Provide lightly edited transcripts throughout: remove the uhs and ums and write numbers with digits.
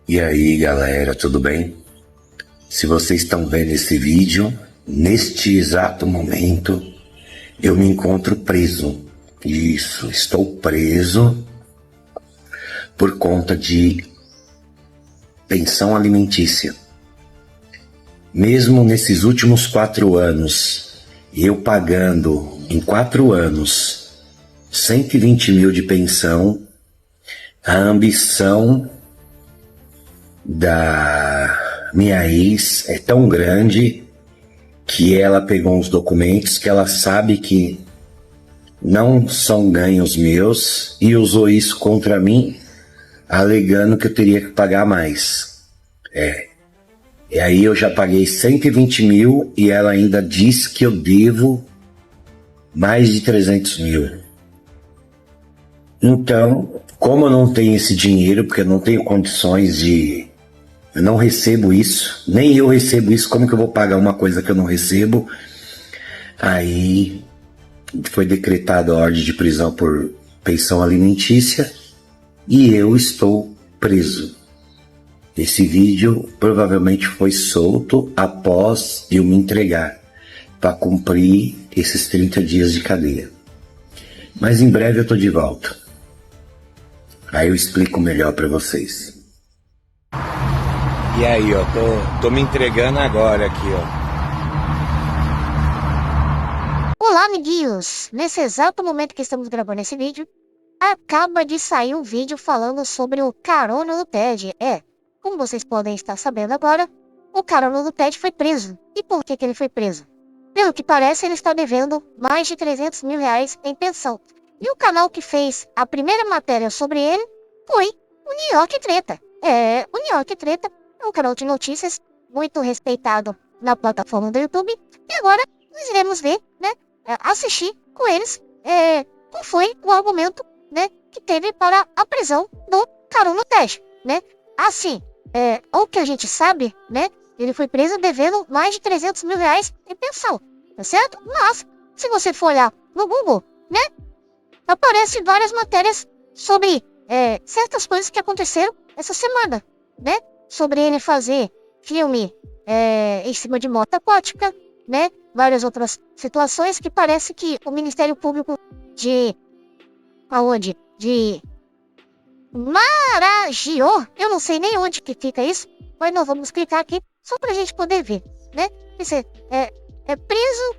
E aí galera, tudo bem? Se vocês estão vendo esse vídeo, neste exato momento eu me encontro preso. Isso, estou preso por conta de pensão alimentícia. Mesmo nesses últimos 4 anos, eu pagando em 4 anos 120 mil de pensão, a ambição da minha ex é tão grande que ela pegou uns documentos que ela sabe que não são ganhos meus e usou isso contra mim, alegando que eu teria que pagar mais. E aí eu já paguei 120 mil e ela ainda diz que eu devo mais de 300 mil. Então, como eu não tenho esse dinheiro, porque eu não tenho condições de... Eu não recebo isso, nem eu recebo isso, como que eu vou pagar uma coisa que eu não recebo? Aí foi decretada a ordem de prisão por pensão alimentícia e eu estou preso. Esse vídeo provavelmente foi solto após eu me entregar para cumprir esses 30 dias de cadeia. Mas em breve eu tô de volta. Aí eu explico melhor para vocês. E aí, ó, tô me entregando agora aqui, ó. Olá, amiguinhos! Nesse exato momento que estamos gravando esse vídeo, acaba de sair um vídeo falando sobre o Carona do Ted. Como vocês podem estar sabendo agora, o Carona do Ted foi preso. E por que ele foi preso? Pelo que parece, ele está devendo mais de 300 mil reais em pensão. E o canal que fez a primeira matéria sobre ele foi o New York Treta. O New York Treta é um canal de notícias muito respeitado na plataforma do YouTube. E agora nós iremos ver, assistir com eles qual foi o argumento, que teve para a prisão do Carona do Ted, Assim, o que a gente sabe, ele foi preso devendo mais de 300 mil reais em pensão, tá certo? Mas, se você for olhar no Google, aparecem várias matérias sobre certas coisas que aconteceram essa semana, sobre ele fazer filme em cima de moto aquática, várias outras situações que parece que o Ministério Público de Maragiô, eu não sei nem onde que fica isso, mas nós vamos clicar aqui só pra gente poder ver, Esse é preso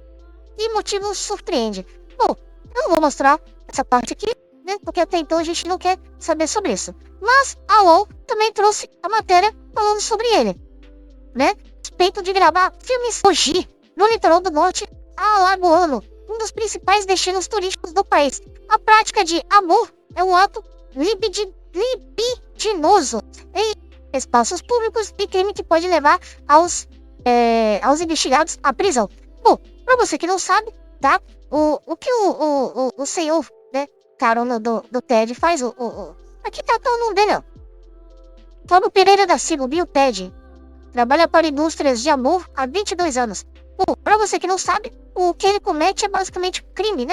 e motivo surpreende. Bom, eu não vou mostrar essa parte aqui, porque até então a gente não quer saber sobre isso. Mas a UOL também trouxe a matéria falando sobre ele, Suspeito de gravar filmes hoje no litoral do norte alagoano, um dos principais destinos turísticos do país. A prática de amor é um ato libidinoso em espaços públicos e crime que pode levar aos investigados à prisão. Bom, pra você que não sabe, tá? O que o senhor, Carona do Ted faz, aqui tá o nome dele, ó. Fábio Pereira da Silva, Bill Ted, trabalha para indústrias de amor há 22 anos. Bom, pra você que não sabe, o que ele comete é basicamente crime,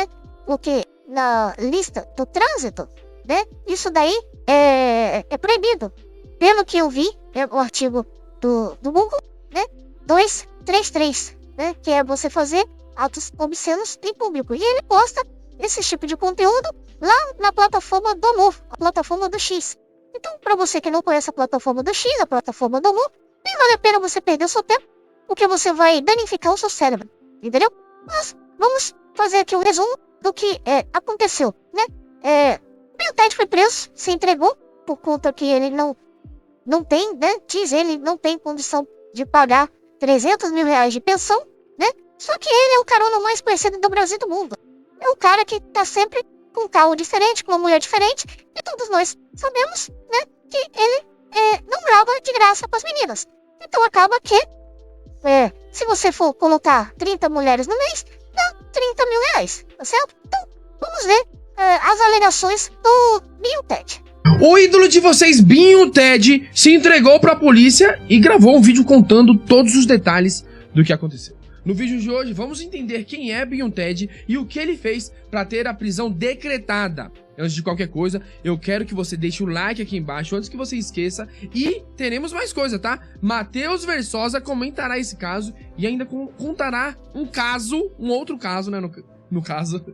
O que na lista do trânsito, isso daí é proibido. Pelo que eu vi, o artigo do Google, 233, que é você fazer atos obscenos em público. E ele posta esse tipo de conteúdo lá na plataforma do amor, a plataforma do X. Então, para você que não conhece a plataforma do X, a plataforma do amor, nem vale a pena você perder o seu tempo, porque você vai danificar o seu cérebro, entendeu? Mas vamos fazer aqui um resumo do que aconteceu, O Ted foi preso, se entregou, por conta que ele não tem, diz ele, não tem condição de pagar 300 mil reais de pensão, Só que ele é o carona mais conhecido do Brasil e do mundo. É o cara que tá sempre com um carro diferente, com uma mulher diferente, e todos nós sabemos, que ele não grava de graça com as meninas. Então acaba que, se você for colocar 30 mulheres no mês, dá 30 mil reais, tá certo? Então, vamos ver as alegações do Bill Ted. O ídolo de vocês, Binho Ted, se entregou pra polícia e gravou um vídeo contando todos os detalhes do que aconteceu. No vídeo de hoje, vamos entender quem é Binho Ted e o que ele fez para ter a prisão decretada. Antes de qualquer coisa, eu quero que você deixe o like aqui embaixo antes que você esqueça. E teremos mais coisa, tá? Matheus Versosa comentará esse caso e ainda contará um outro caso, né? No caso,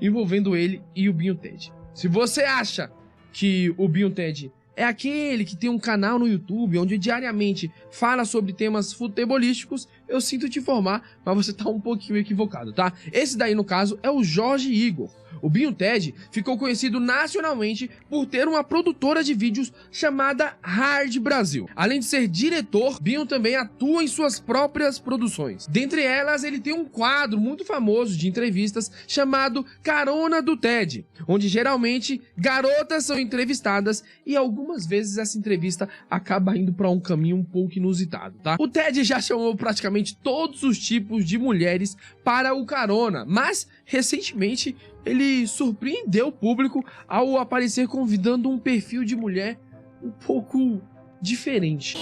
envolvendo ele e o Binho Ted. Se você acha que o Binho Ted é aquele que tem um canal no YouTube onde diariamente fala sobre temas futebolísticos, eu sinto te informar, mas você tá um pouquinho equivocado, tá? Esse daí, no caso, é o Jorge Igor. O Binho Ted ficou conhecido nacionalmente por ter uma produtora de vídeos chamada Hard Brasil. Além de ser diretor, Binho também atua em suas próprias produções. Dentre elas, ele tem um quadro muito famoso de entrevistas chamado Carona do Ted, onde geralmente garotas são entrevistadas e algumas vezes essa entrevista acaba indo para um caminho um pouco inusitado, tá? O Ted já chamou praticamente todos os tipos de mulheres para o Carona, mas recentemente ele surpreendeu o público ao aparecer convidando um perfil de mulher um pouco diferente.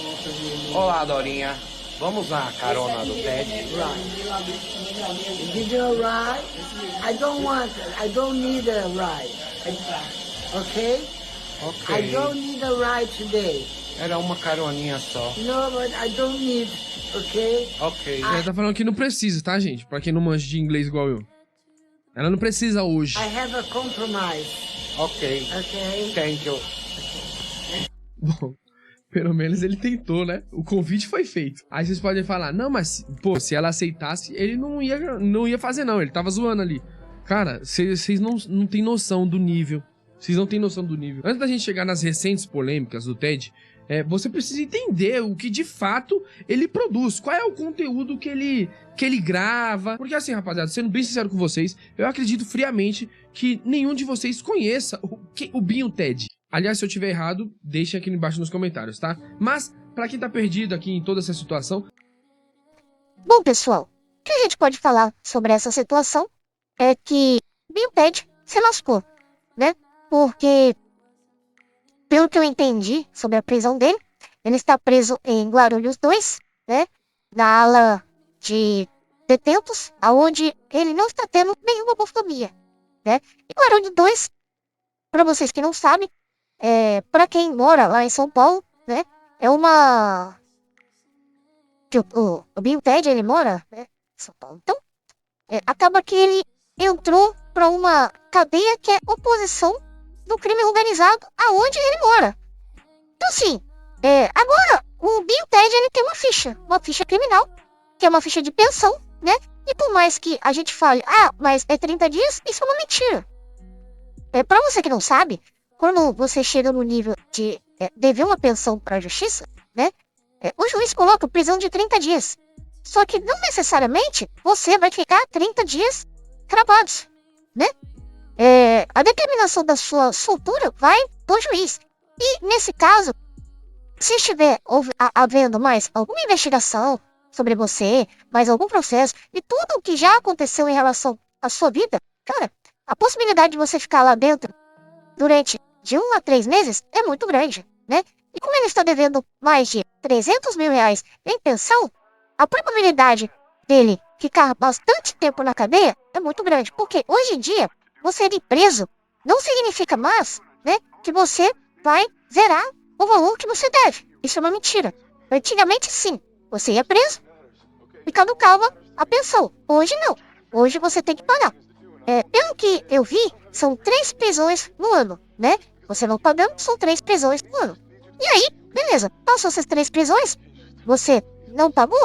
Olá, Dorinha. Vamos na carona do Ted? Give you a ride? I don't need a ride. Okay? I don't need a ride today. Era uma caroninha só. No, but I don't need, okay? Ok. Ela tá falando que não precisa, tá, gente? Pra quem não manja de inglês igual eu. Ela não precisa hoje. I have a compromise, Ok. okay? Thank you. Bom, pelo menos ele tentou, né? O convite foi feito. Aí vocês podem falar, não, mas, pô, se ela aceitasse, ele não ia fazer não, ele tava zoando ali. Cara, vocês não têm noção do nível. Vocês não têm noção do nível. Antes da gente chegar nas recentes polêmicas do Ted, você precisa entender o que de fato ele produz. Qual é o conteúdo que ele grava. Porque assim, rapaziada, sendo bem sincero com vocês, eu acredito friamente que nenhum de vocês conheça o Binho Ted. Aliás, se eu tiver errado, deixa aqui embaixo nos comentários, tá? Mas, pra quem tá perdido aqui em toda essa situação... Bom, pessoal, o que a gente pode falar sobre essa situação é que Binho Ted se lascou, né? Porque, pelo que eu entendi sobre a prisão dele, ele está preso em Guarulhos 2, né? Na ala de detentos, aonde ele não está tendo nenhuma homofobia, né? E Guarulhos 2, para vocês que não sabem, para quem mora lá em São Paulo, né? É uma... O Binho Ted, ele mora, né, em São Paulo. Então, acaba que ele entrou para uma cadeia que é oposição do crime organizado aonde ele mora. Então, assim, agora o Binho Ted, ele tem uma ficha criminal, que é uma ficha de pensão, né? E por mais que a gente fale, mas é 30 dias, isso é uma mentira. Para você que não sabe, quando você chega no nível de dever uma pensão para a justiça, né? O juiz coloca prisão de 30 dias. Só que não necessariamente você vai ficar 30 dias cravados, né? A determinação da sua soltura vai do juiz. E nesse caso, se estiver havendo mais alguma investigação sobre você, mais algum processo, e tudo o que já aconteceu em relação à sua vida, cara, a possibilidade de você ficar lá dentro durante de 1 a 3 meses é muito grande, né? E como ele está devendo mais de 300 mil reais em pensão, a probabilidade dele ficar bastante tempo na cadeia é muito grande. Porque hoje em dia, você ir preso não significa mais, né, que você vai zerar o valor que você deve. Isso é uma mentira. Antigamente, sim, você ia preso e caducava a pensão. Hoje não. Hoje você tem que pagar. Pelo que eu vi, são 3 prisões no ano, né? Você não pagando, são 3 prisões no ano. E aí, beleza, passou essas 3 prisões, você não pagou,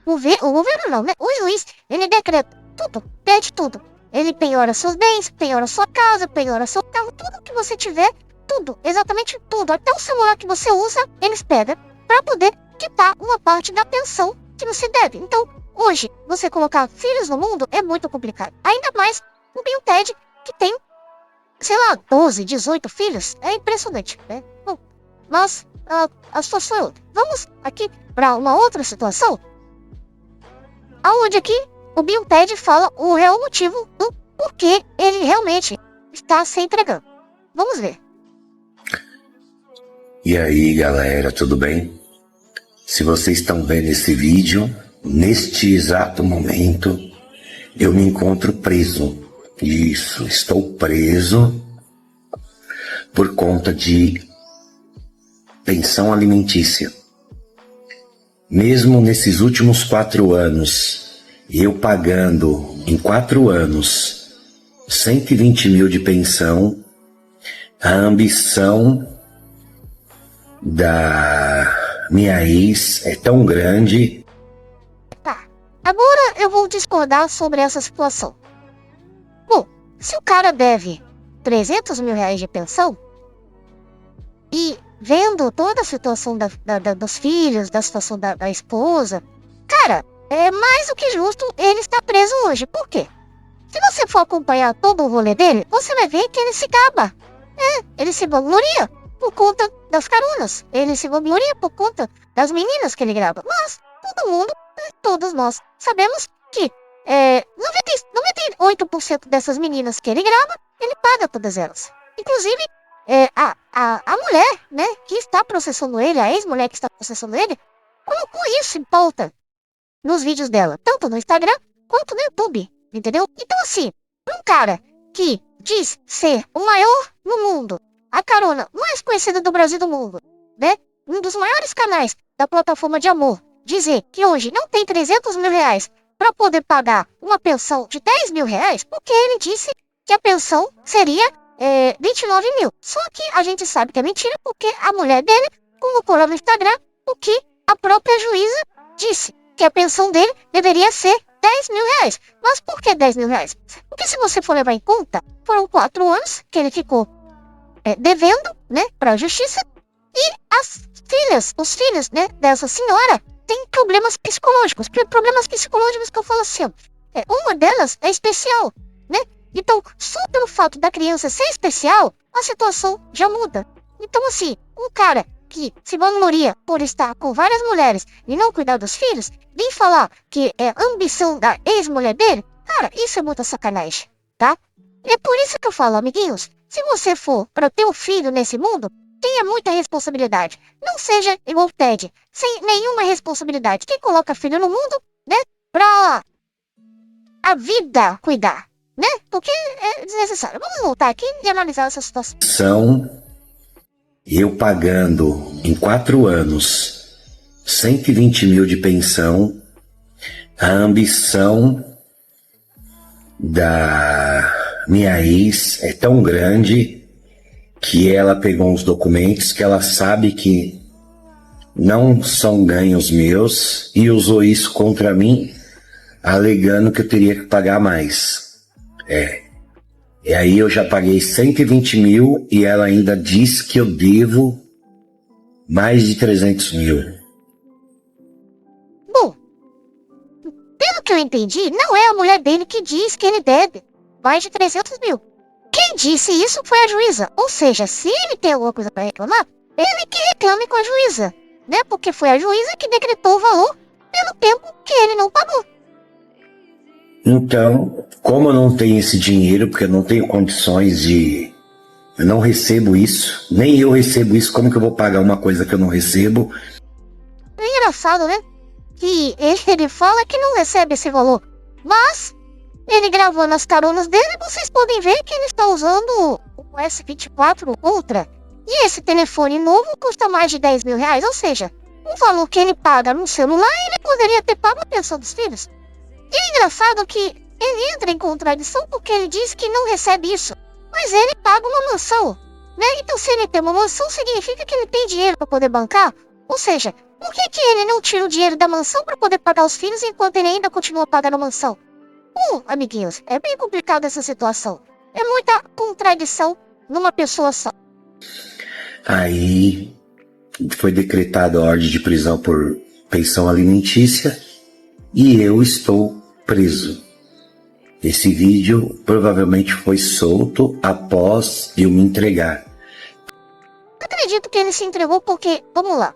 o governo não, né? O juiz, ele decreta tudo, pede tudo. Ele penhora seus bens, penhora sua casa, penhora seu carro, tudo que você tiver, tudo, exatamente tudo. Até o celular que você usa, eles pegam para poder quitar uma parte da pensão que você deve. Então, hoje, você colocar filhos no mundo é muito complicado. Ainda mais o Binho Ted, que tem, sei lá, 12, 18 filhos. É impressionante, né? Bom, mas a situação é outra. Vamos aqui para uma outra situação, aonde aqui o Binho Ted fala o real motivo do porquê ele realmente está se entregando. Vamos ver. E aí, galera, tudo bem? Se vocês estão vendo esse vídeo, neste exato momento, eu me encontro preso. Isso, estou preso por conta de pensão alimentícia. Mesmo nesses últimos 4 anos, eu pagando em 4 anos 120 mil de pensão, a ambição da minha ex é tão grande. Tá, agora eu vou discordar sobre essa situação. Bom, se o cara deve 300 mil reais de pensão, e vendo toda a situação dos filhos, da situação da esposa, cara, é mais do que justo ele estar preso hoje. Por quê? Se você for acompanhar todo o rolê dele, você vai ver que ele se gaba. Ele se vangloria por conta das caronas. Ele se vangloria por conta das meninas que ele grava. Mas todo mundo, todos nós, sabemos que 98% dessas meninas que ele grava, ele paga todas elas. Inclusive, a mulher, né, que está processando ele, a ex-mulher que está processando ele, colocou isso em pauta nos vídeos dela, tanto no Instagram quanto no YouTube, entendeu? Então assim, um cara que diz ser o maior no mundo, a carona mais conhecida do Brasil e do mundo, né, um dos maiores canais da plataforma de amor, dizer que hoje não tem 300 mil reais para poder pagar uma pensão de 10 mil reais, porque ele disse que a pensão seria 29 mil. Só que a gente sabe que é mentira, porque a mulher dele colocou lá no Instagram o que a própria juíza disse, que a pensão dele deveria ser 10 mil reais. Mas por que 10 mil reais? Porque se você for levar em conta, foram 4 anos que ele ficou devendo, né, para a justiça, e os filhos, né, dessa senhora têm problemas psicológicos. Problemas psicológicos que eu falo assim, uma delas é especial, né? Então, só pelo fato da criança ser especial, a situação já muda. Então, assim, um cara que se vangloria por estar com várias mulheres e não cuidar dos filhos, vem falar que é ambição da ex-mulher dele, cara, isso é muita sacanagem, tá? É por isso que eu falo, amiguinhos, se você for para ter um filho nesse mundo, tenha muita responsabilidade. Não seja igual o Ted, sem nenhuma responsabilidade. Quem coloca filho no mundo, né, pra a vida cuidar, né? Porque é desnecessário. Vamos voltar aqui e analisar essa situação. Eu pagando em 4 anos 120 mil de pensão, a ambição da minha ex é tão grande que ela pegou uns documentos que ela sabe que não são ganhos meus e usou isso contra mim, alegando que eu teria que pagar mais. E aí eu já paguei 120 mil e ela ainda diz que eu devo mais de 300 mil. Bom, pelo que eu entendi, não é a mulher dele que diz que ele deve mais de 300 mil. Quem disse isso foi a juíza. Ou seja, se ele tem alguma coisa para reclamar, ele que reclame com a juíza, né? Porque foi a juíza que decretou o valor pelo tempo que ele não pagou. Então, como eu não tenho esse dinheiro, porque eu não tenho condições de... Eu não recebo isso, nem eu recebo isso, como que eu vou pagar uma coisa que eu não recebo? É engraçado, né? Que ele fala que não recebe esse valor, mas ele gravando as caronas dele, vocês podem ver que ele está usando o S24 Ultra. E esse telefone novo custa mais de 10 mil reais, ou seja, o valor que ele paga no celular, ele poderia ter pago a pensão dos filhos. E é engraçado que ele entra em contradição porque ele diz que não recebe isso, mas ele paga uma mansão, né? Então se ele tem uma mansão, significa que ele tem dinheiro para poder bancar? Ou seja, por que ele não tira o dinheiro da mansão para poder pagar os filhos enquanto ele ainda continua pagando a mansão? Amiguinhos, é bem complicado essa situação. É muita contradição numa pessoa só. Aí foi decretada a ordem de prisão por pensão alimentícia e eu estou preso. Esse vídeo provavelmente foi solto após eu me entregar. Acredito que ele se entregou porque, vamos lá,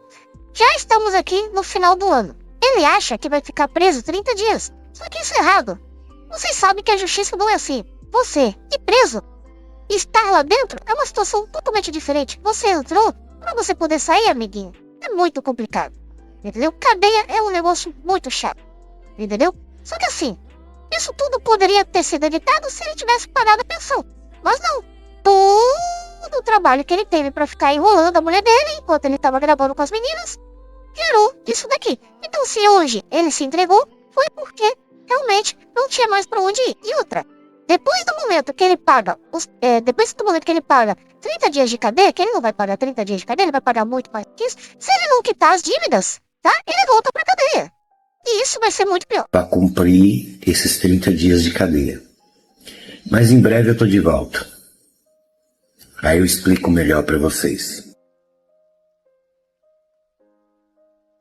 já estamos aqui no final do ano. Ele acha que vai ficar preso 30 dias. Só que isso é errado. Vocês sabem que a justiça não é assim. Você ir preso, estar lá dentro, é uma situação totalmente diferente. Você entrou, pra você poder sair, amiguinho, é muito complicado. Entendeu? Cadeia é um negócio muito chato. Entendeu? Só que assim, isso tudo poderia ter sido evitado se ele tivesse pagado a pensão. Mas não. Tudo todo o trabalho que ele teve pra ficar enrolando a mulher dele enquanto ele tava gravando com as meninas, gerou isso daqui. Então se hoje ele se entregou, foi porque realmente não tinha mais pra onde ir. E outra, depois do momento que ele paga 30 dias de cadeia, que ele não vai pagar 30 dias de cadeia, ele vai pagar muito mais que isso, se ele não quitar as dívidas, tá? Ele volta pra cadeia. E isso vai ser muito pior. Para cumprir esses 30 dias de cadeia. Mas em breve eu tô de volta. Aí eu explico melhor para vocês.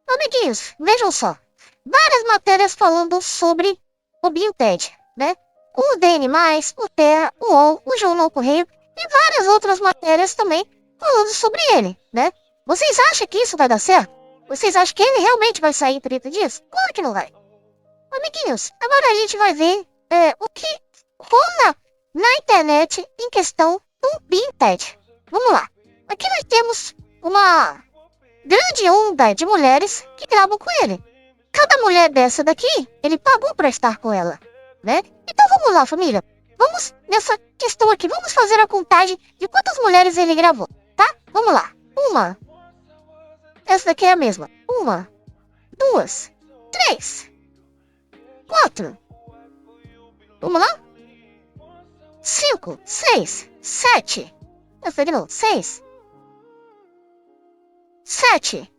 Amiguinhos, vejam só. Várias matérias falando sobre o Bill Ted, né? O DN+, o Terra, o UOL, o Jornal Correio e várias outras matérias também falando sobre ele, né? Vocês acham que isso vai dar certo? Vocês acham que ele realmente vai sair em 30 dias? Claro que não vai. Amiguinhos, agora a gente vai ver o que rola na internet em questão do Bill Ted. Vamos lá. Aqui nós temos uma grande onda de mulheres que gravam com ele. Cada mulher dessa daqui, ele pagou pra estar com ela, né? Então vamos lá, família. Vamos nessa questão aqui. Vamos fazer a contagem de quantas mulheres ele gravou, tá? Vamos lá. 1. Essa daqui é a mesma. 1, 2, 3, 4. Vamos lá? 5, 6, 7. Essa daqui não. 6, 7,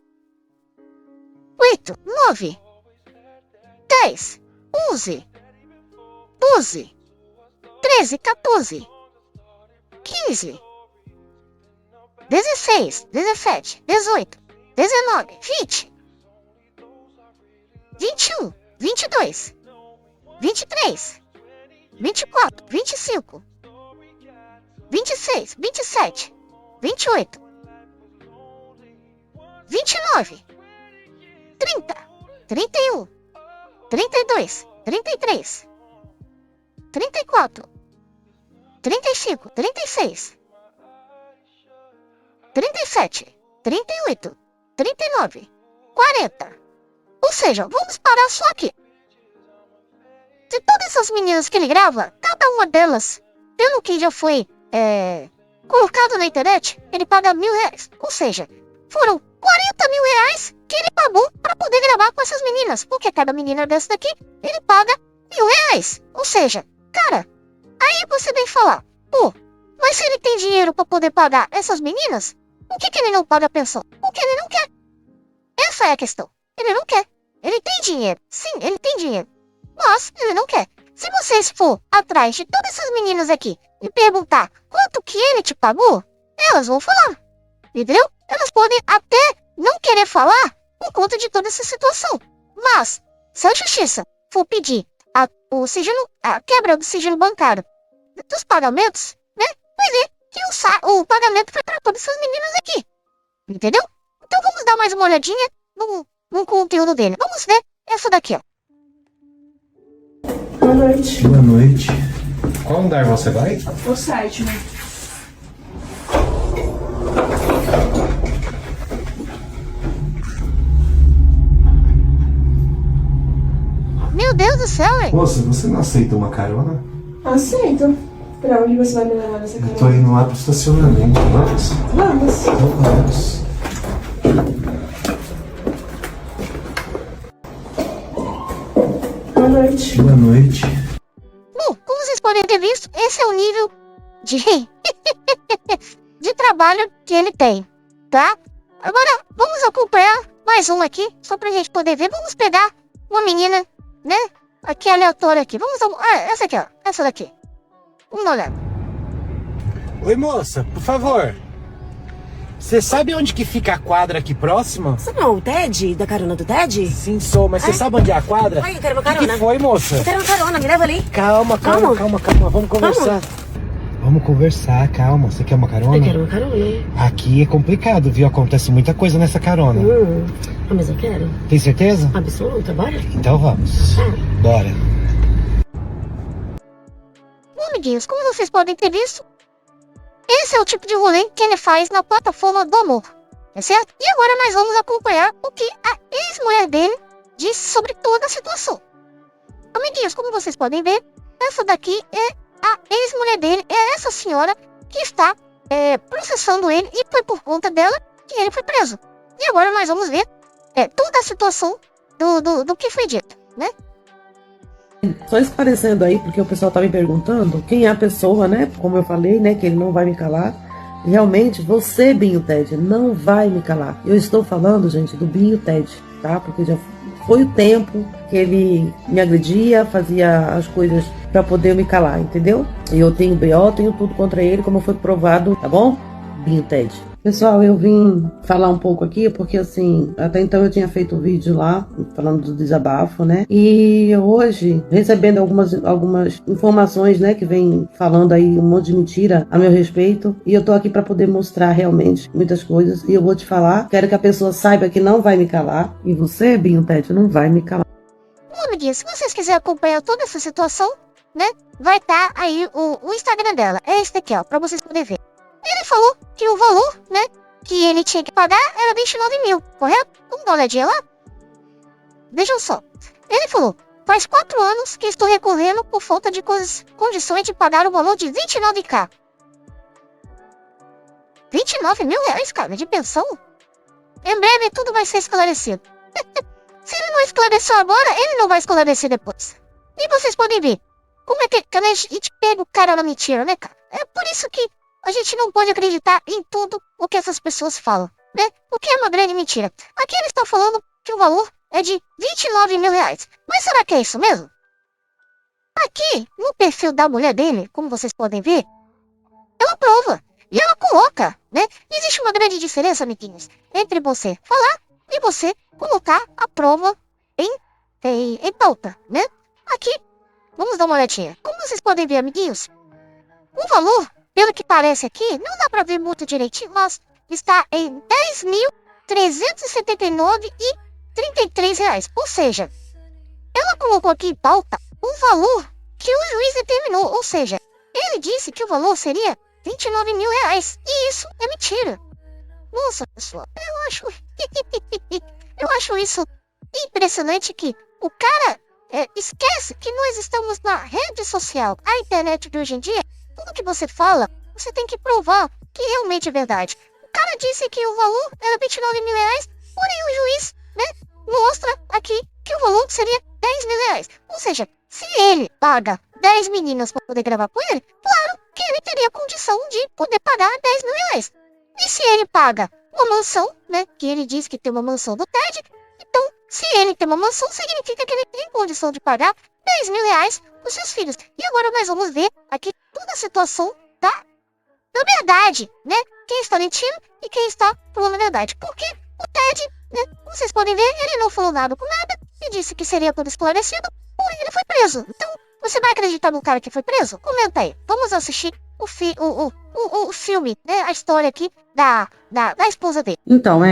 8, 9, 10, 11, 12, 13, 14, 15, 16, 17, 18, 19, 20, 21, 22, 23, 24, 25, 26, 27, 28, 29, 30, 31, 32, 33, 34, 35, 36, 37, 38, 39, 40. Ou seja, vamos parar só aqui. De todas essas meninas que ele grava, cada uma delas, pelo que já foi colocado na internet, ele paga R$1.000. Ou seja, foram 40 mil reais que ele pagou para poder gravar com essas meninas. Porque cada menina dessa daqui, ele paga R$1.000. Ou seja, cara, aí você vem falar, pô, mas se ele tem dinheiro para poder pagar essas meninas, por que ele não paga a pensão? Porque ele não quer. Essa é a questão. Ele não quer. Ele tem dinheiro. Sim, ele tem dinheiro. Mas ele não quer. Se vocês for atrás de todas essas meninas aqui e perguntar quanto que ele te pagou, elas vão falar. Entendeu? Elas podem até não querer falar por conta de toda essa situação. Mas, se a justiça for pedir a quebra do sigilo bancário dos pagamentos, né? Vai ver que o pagamento foi para todas essas meninas aqui. Entendeu? Então vamos dar mais uma olhadinha no conteúdo dele. Vamos ver essa daqui, ó. Boa noite. Boa noite. Qual andar você vai? O site, né? Meu Deus do céu, hein? Moça, você não aceita uma carona? Aceito. Pra onde você vai me levar nessa Eu carona? tô indo lá pro estacionamento. Vamos? Vamos. Então vamos. Boa noite. Boa noite. Bom, como vocês podem ter visto, esse é o nível de de trabalho que ele tem, tá? Agora, vamos acompanhar mais um aqui, só pra gente poder ver. Vamos pegar uma menina, né? Aqui, aleatória aqui. Vamos essa aqui, ó. Essa daqui. Vamos dar uma olhada. Oi, moça, por favor. Você sabe onde que fica a quadra aqui próxima? Você não é o Ted? Da carona do Ted? Sim, sou, mas você sabe onde é a quadra? Ai, eu quero uma O carona. que foi, moça? Eu quero uma carona, me leva ali. Calma. Vamos conversar. Vamos conversar, calma. Você quer uma carona? Eu quero uma carona. Aqui é complicado, viu? Acontece muita coisa nessa carona. Mas eu quero. Tem certeza? Absoluta, bora? Então vamos. Bora. Bom, amiguinhos, como vocês podem ter visto, esse é o tipo de rolê que ele faz na plataforma do amor, é certo? E agora nós vamos acompanhar o que a ex-mulher dele disse sobre toda a situação. Amiguinhos, como vocês podem ver, essa daqui é a ex-mulher dele, é essa senhora que está processando ele, e foi por conta dela que ele foi preso. E agora nós vamos ver toda a situação do que foi dito, né? Só esclarecendo aí, porque o pessoal tá me perguntando quem é a pessoa, né? Como eu falei, né? Que ele não vai me calar. Realmente, você, Binho Ted, não vai me calar. Eu estou falando, gente, do Binho Ted, tá? Porque já foi o tempo que ele me agredia, fazia as coisas pra poder me calar, entendeu? E eu tenho BO, tenho tudo contra ele, como foi provado, tá bom? Binho Ted. Pessoal, eu vim falar um pouco aqui, porque assim, até então eu tinha feito um vídeo lá, falando do desabafo, né? E hoje, recebendo algumas informações, né, que vem falando aí um monte de mentira a meu respeito, e eu tô aqui pra poder mostrar realmente muitas coisas, e eu vou te falar, quero que a pessoa saiba que não vai me calar, e você, Binho Ted, não vai me calar. Bom, amiguinhos, se vocês quiserem acompanhar toda essa situação, né, vai estar aí o Instagram dela, é esse daqui, ó, pra vocês poderem ver. Ele falou que o valor, né, que ele tinha que pagar era 29 mil, correto? Vamos dar uma olhadinha lá? Vejam só. Ele falou, faz 4 anos que estou recorrendo por falta de condições de pagar o valor de 29k. 29 mil reais, cara, de pensão? Em breve tudo vai ser esclarecido. Se ele não esclareceu agora, ele não vai esclarecer depois. E vocês podem ver como é que a gente pega o cara na mentira, né, cara? É por isso que a gente não pode acreditar em tudo o que essas pessoas falam, né? O que é uma grande mentira. Aqui ele está falando que o valor é de 29 mil reais. Mas será que é isso mesmo? Aqui, no perfil da mulher dele, como vocês podem ver, ela prova. E ela coloca, né? Existe uma grande diferença, amiguinhos, entre você falar e você colocar a prova em pauta, né? Aqui, vamos dar uma olhadinha. Como vocês podem ver, amiguinhos, o valor, pelo que parece aqui, não dá pra ver muito direitinho, mas está em 10.379,33 reais. Ou seja, ela colocou aqui em pauta o valor que o juiz determinou. Ou seja, ele disse que o valor seria 29 mil reais. E isso é mentira. Nossa, pessoal, eu acho isso impressionante, que o cara esquece que nós estamos na rede social, a internet de hoje em dia. Tudo que você fala, você tem que provar que realmente é verdade. O cara disse que o valor era 29 mil reais, porém o juiz, né, mostra aqui que o valor seria 10 mil reais. Ou seja, se ele paga 10 meninas para poder gravar com ele, claro que ele teria condição de poder pagar 10 mil reais. E se ele paga uma mansão, né, que ele diz que tem uma mansão do TED, então, se ele tem uma mansão, significa que ele tem condição de pagar 10 mil reais para os seus filhos. E agora nós vamos ver aqui toda a situação da verdade, né? Quem está mentindo e quem está falando a verdade. Porque o TED, né, vocês podem ver, ele não falou nada com nada e disse que seria tudo esclarecido, porém ele foi preso. Então, você vai acreditar no cara que foi preso? Comenta aí. Vamos assistir o filme, né? A história aqui da esposa dele. Então,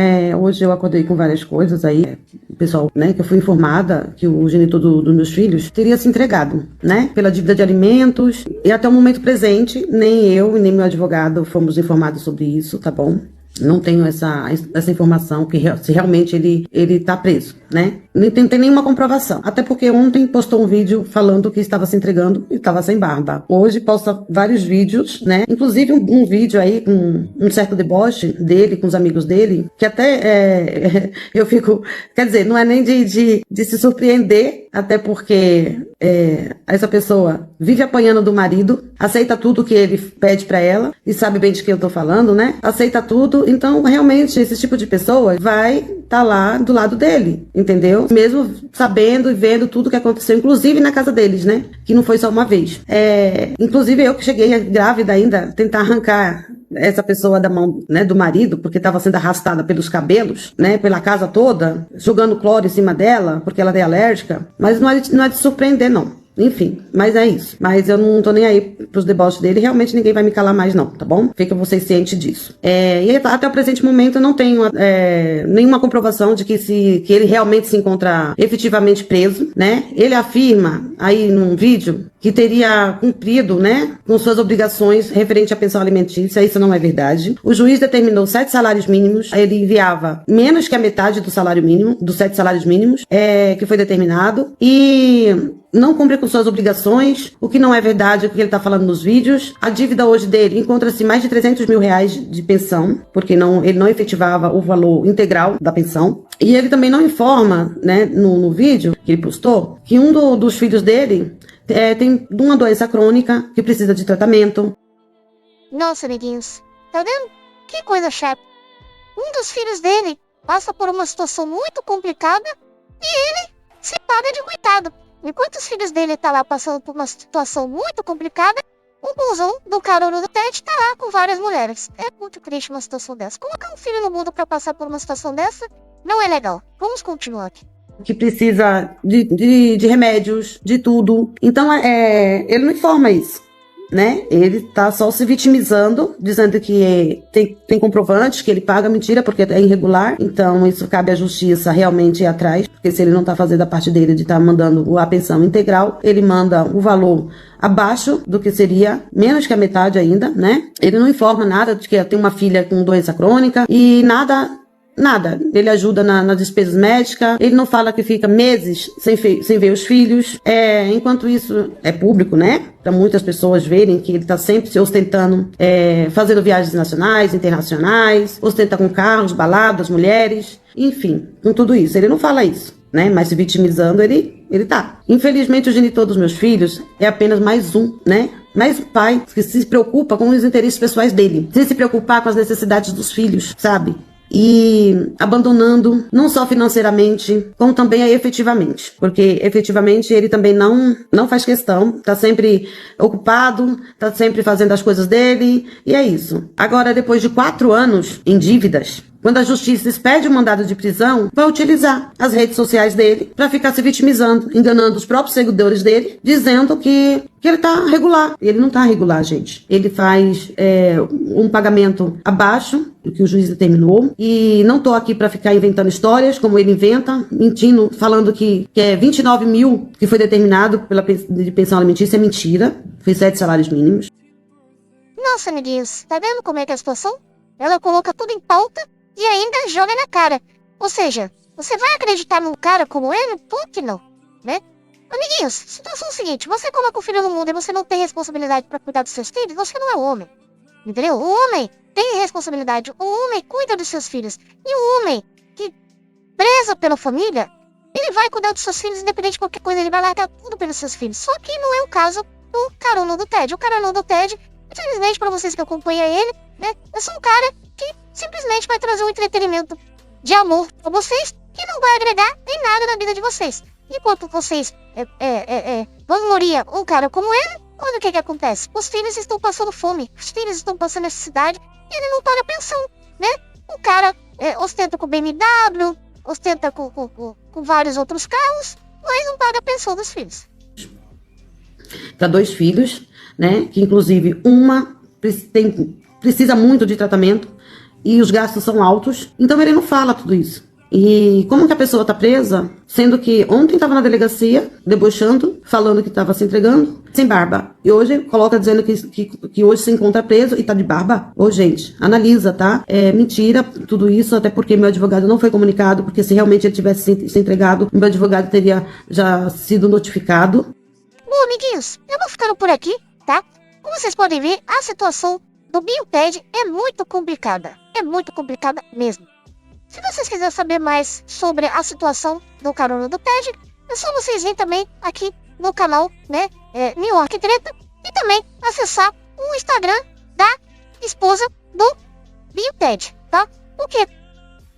hoje eu acordei com várias coisas aí. O pessoal, né, que eu fui informada que o genitor dos meus filhos teria se entregado, né, pela dívida de alimentos. E até o momento presente, nem eu e nem meu advogado fomos informados sobre isso, tá bom? Não tenho essa informação que se realmente ele tá preso, né? Nem tem nenhuma comprovação. Até porque ontem postou um vídeo falando que estava se entregando e estava sem barba. Hoje posta vários vídeos, né? Inclusive um vídeo aí com um certo deboche dele, com os amigos dele, que até eu fico... Quer dizer, não é nem de se surpreender, até porque essa pessoa vive apanhando do marido, aceita tudo que ele pede pra ela, e sabe bem de quem eu tô falando, né? Aceita tudo, então realmente esse tipo de pessoa vai tá lá do lado dele, entendeu? Mesmo sabendo e vendo tudo que aconteceu, inclusive na casa deles, né? Que não foi só uma vez. Inclusive eu que cheguei grávida ainda, tentar arrancar essa pessoa da mão, né, do marido, porque estava sendo arrastada pelos cabelos, né, pela casa toda, jogando cloro em cima dela, porque ela é alérgica. Mas não é de surpreender, não. Enfim, mas é isso. Mas eu não tô nem aí pros deboches dele. Realmente ninguém vai me calar mais não, tá bom? Fica vocês cientes disso. E até o presente momento eu não tenho nenhuma comprovação de que ele realmente se encontra efetivamente preso, né? Ele afirma aí num vídeo que teria cumprido, né, com suas obrigações referente à pensão alimentícia. Isso não é verdade. O juiz determinou 7 salários mínimos, ele enviava menos que a metade do salário mínimo, dos 7 salários mínimos, que foi determinado, e não cumpre com suas obrigações, o que não é verdade, o que ele está falando nos vídeos. A dívida hoje dele encontra-se mais de 300 mil reais de pensão, porque ele não efetivava o valor integral da pensão. E ele também não informa, né, no vídeo que ele postou, que um dos filhos dele tem uma doença crônica que precisa de tratamento. Nossa, amiguinhos, tá vendo? Que coisa chata. Um dos filhos dele passa por uma situação muito complicada e ele se paga de coitado. Enquanto os filhos dele tá lá passando por uma situação muito complicada, o busão do Carona do Ted tá lá com várias mulheres. É muito triste uma situação dessa. Colocar um filho no mundo pra passar por uma situação dessa não é legal. Vamos continuar aqui. Que precisa de remédios, de tudo. Então, ele não informa isso, né? Ele tá só se vitimizando, dizendo que tem comprovantes, que ele paga mentira porque é irregular. Então, isso cabe à justiça realmente ir atrás, porque se ele não tá fazendo a parte dele de estar mandando a pensão integral, ele manda o valor abaixo do que seria, menos que a metade ainda, né? Ele não informa nada de que tem uma filha com doença crônica e nada. Ele ajuda nas despesas médicas, ele não fala que fica meses sem ver os filhos. Enquanto isso é público, né? Para muitas pessoas verem que ele tá sempre se ostentando, fazendo viagens nacionais, internacionais, ostenta com carros, baladas, mulheres, enfim, com tudo isso. Ele não fala isso, né? Mas se vitimizando, ele tá. Infelizmente, o genitor dos meus filhos é apenas mais um, né? Mais um pai que se preocupa com os interesses pessoais dele, sem se preocupar com as necessidades dos filhos, sabe? E abandonando não só financeiramente, como também efetivamente, porque efetivamente ele também não faz questão, tá sempre ocupado, tá sempre fazendo as coisas dele, e é isso. Agora, depois de 4 anos em dívidas, quando a justiça expede o mandado de prisão, vai utilizar as redes sociais dele para ficar se vitimizando, enganando os próprios seguidores dele, dizendo que ele tá regular. E ele não tá regular, gente. Ele faz um pagamento abaixo do que o juiz determinou. E não tô aqui para ficar inventando histórias, como ele inventa, mentindo, falando que é 29 mil que foi determinado de pensão alimentícia. É mentira. Foi 7 salários mínimos. Nossa, amiguinhos, tá vendo como é que é a situação? Ela coloca tudo em pauta e ainda joga na cara. Ou seja, você vai acreditar num cara como ele? Por que não, né? Amiguinhos, situação é a seguinte, você coloca o filho no mundo e você não tem responsabilidade pra cuidar dos seus filhos, você não é homem. Entendeu? O homem tem responsabilidade, o homem cuida dos seus filhos. E o homem que preza pela família, ele vai cuidar dos seus filhos, independente de qualquer coisa, ele vai largar tudo pelos seus filhos. Só que não é o caso do Carona do Ted. O Carona do Ted, infelizmente pra vocês que acompanham ele, né, é só um cara que simplesmente vai trazer um entretenimento de amor pra vocês que não vai agregar em nada na vida de vocês. Enquanto vocês vangloriam um cara como ele, olha o que acontece. Os filhos estão passando fome, os filhos estão passando necessidade e ele não paga pensão, né? O cara ostenta com BMW, ostenta com vários outros carros, mas não paga a pensão dos filhos. Para 2 filhos, né? Que inclusive uma precisa muito de tratamento e os gastos são altos, então ele não fala tudo isso. E como que a pessoa tá presa, sendo que ontem estava na delegacia, debochando, falando que estava se entregando, sem barba. E hoje coloca dizendo que hoje se encontra preso e tá de barba. Ô, gente, analisa, tá? É mentira tudo isso, até porque meu advogado não foi comunicado, porque se realmente ele tivesse se entregado, meu advogado teria já sido notificado. Bom, amiguinhos, eu vou ficando por aqui, tá? Como vocês podem ver, a situação do Bill Ted é muito complicada. É muito complicada mesmo. Se vocês quiserem saber mais sobre a situação do Carona do Ted, é só vocês virem também aqui no canal, né, New York Treta, e também acessar o Instagram da esposa do Bill Ted, tá? Porque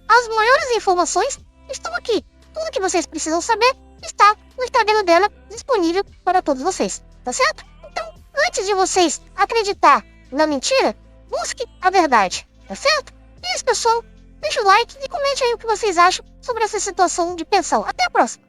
as maiores informações estão aqui. Tudo que vocês precisam saber está no Instagram dela, disponível para todos vocês, tá certo? Então, antes de vocês acreditar na mentira, busque a verdade, tá certo? E é isso, pessoal. Deixa o like e comente aí o que vocês acham sobre essa situação de pensão. Até a próxima!